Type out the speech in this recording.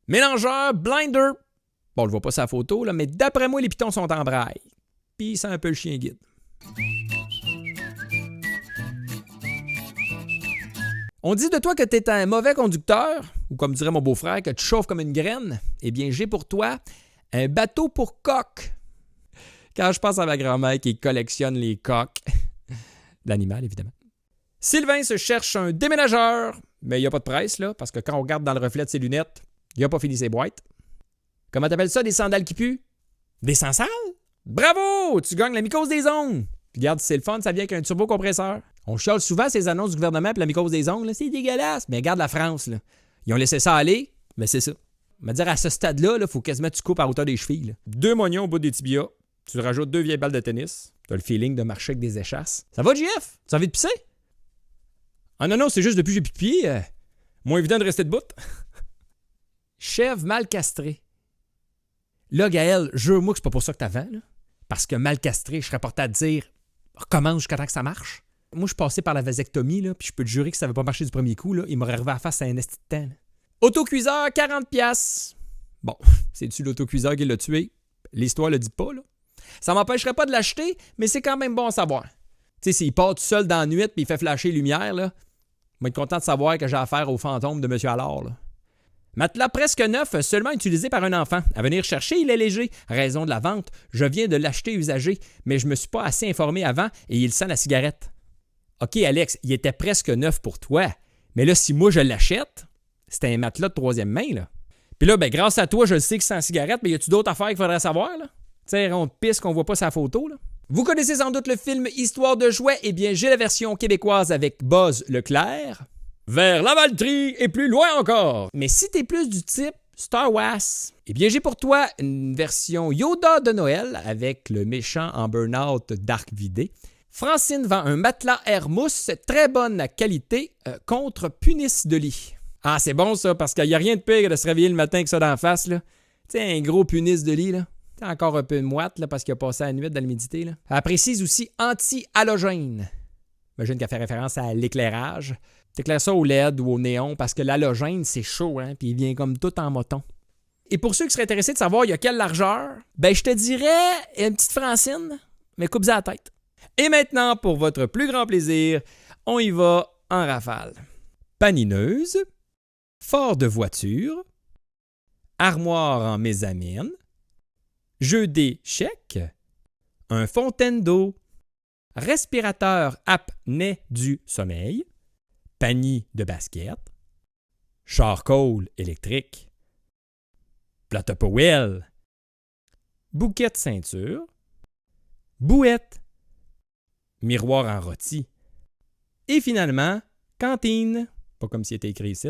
Mélangeur, blinder. Bon, on le voit pas sa photo, là, mais d'après moi, les pitons sont en braille. Puis c'est un peu le chien guide. On dit de toi que tu es un mauvais conducteur, ou comme dirait mon beau-frère, que tu chauffes comme une graine. Eh bien, j'ai pour toi un bateau pour coq. Quand je pense à ma grand-mère qui collectionne les coqs. L'animal, évidemment. Sylvain se cherche un déménageur, mais il n'y a pas de presse, là, parce que quand on regarde dans le reflet de ses lunettes, il n'a pas fini ses boîtes. Comment t'appelles ça, des sandales qui puent? Des sans-sales? Bravo! Tu gagnes la mycose des ongles! Puis regarde, c'est le fun, ça vient avec un turbocompresseur. On chiale souvent ces annonces du gouvernement pour la mycose des ongles. Là. C'est dégueulasse. Mais regarde la France. Là. Ils ont laissé ça aller, mais c'est ça. On va dire, à ce stade-là, il faut quasiment que tu coupes à hauteur des chevilles. Là. 2 moignons au bout des tibias. Tu rajoutes 2 vieilles balles de tennis. Tu as le feeling de marcher avec des échasses. Ça va, JF? Tu as envie de pisser? Ah non, c'est juste depuis que j'ai plus de pied. Moins évident de rester debout. Chèvre mal castrée. Là, Gaël, jure-moi que c'est pas pour ça que t'as vent, là. Parce que mal castré, je serais porté à te dire recommence jusqu'à temps que ça marche. Moi, je suis passé par la vasectomie, là, puis je peux te jurer que ça n'avait pas marché du premier coup. Là. Il m'aurait arrivé à la face à un esti de temps. Là. Autocuiseur, 40$. Bon, c'est-tu l'autocuiseur qui l'a tué? L'histoire le dit pas, là. Ça m'empêcherait pas de l'acheter, mais c'est quand même bon à savoir. Tu sais, s'il part tout seul dans la nuit puis il fait flasher les lumières, là, je vais être content de savoir que j'ai affaire au fantôme de M. Allard, là. Matelas presque neuf, seulement utilisé par un enfant. À venir chercher, il est léger. Raison de la vente, je viens de l'acheter usagé, mais je me suis pas assez informé avant et il sent la cigarette. OK, Alex, il était presque neuf pour toi, mais là, si moi je l'achète, c'était un matelas de 3e main, là. Puis là, ben, grâce à toi, je le sais que c'est en cigarette, mais y a-tu d'autres affaires qu'il faudrait savoir, là? Tu sais, rond de pisse qu'on voit pas sa photo, là. Vous connaissez sans doute le film Histoire de jouets, eh bien, j'ai la version québécoise avec Buzz Leclerc. Vers la Valtrie et plus loin encore. Mais si t'es plus du type Star Wars, eh bien j'ai pour toi une version Yoda de Noël avec le méchant en burn-out d'Arc Vidé. Francine vend un matelas Air Mousse très bonne qualité contre punisse de lit. Ah, c'est bon ça, parce qu'il n'y a rien de pire que de se réveiller le matin avec ça d'en face, là. Tu sais, un gros punisse de lit, là. T'as encore un peu de moite, là, parce qu'il a passé la nuit dans l'humidité, là. Elle précise aussi anti-halogène. J'imagine qu'elle fait référence à l'éclairage. T'éclaires ça au LED ou au néon parce que l'halogène, c'est chaud, hein, puis il vient comme tout en moton. Et pour ceux qui seraient intéressés de savoir il y a quelle largeur, ben je te dirais une petite Francine, mais coupe-en la tête. Et maintenant, pour votre plus grand plaisir, on y va en rafale. Panineuse, fort de voiture, armoire en mésamine, jeu d'échecs, un fontaine d'eau, respirateur apnée du sommeil, panier de basket, charcoal électrique, plate Powell, bouquet de ceinture, bouette, miroir en rôti et finalement, cantine, pas comme s'il était écrit ici.